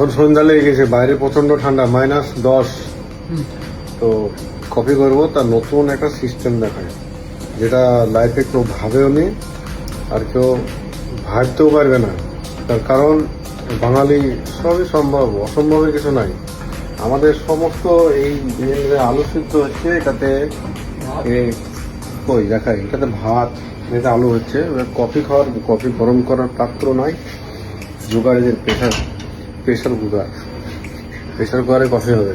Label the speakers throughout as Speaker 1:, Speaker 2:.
Speaker 1: এখন সন্ধ্যা লেগে গেছে, বাইরে প্রচন্ড ঠান্ডা, -10। তো কফি করবো, তার নতুন একটা সিস্টেম দেখায়, যেটা লাইফে কেউ ভাবেও নি আর কেউ ভাবতেও পারবে না। তার কারণ বাঙালি সবই সম্ভব, অসম্ভবের কিছু নাই। আমাদের সমস্ত এই আলু সিদ্ধ হচ্ছে, এটাতে কই দেখাই, এটাতে ভাত, এটা আলু হচ্ছে। কফি খাওয়ার, কফি গরম করার পাত্র নয়, জোগাড়ের প্রেশার কুকারে কফি হবে।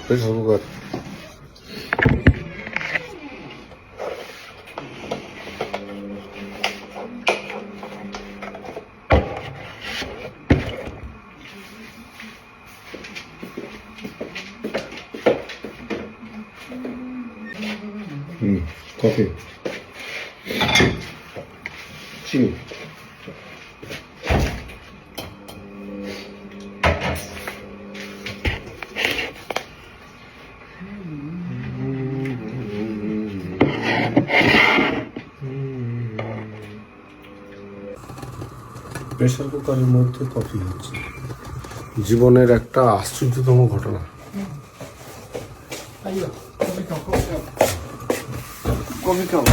Speaker 1: প্রেশার কুকার কফি, চিনি, প্রেশার কুকারের মধ্যে কফি হচ্ছে। জীবনের একটা আশ্চর্যতম ঘটনা। কফি খাও।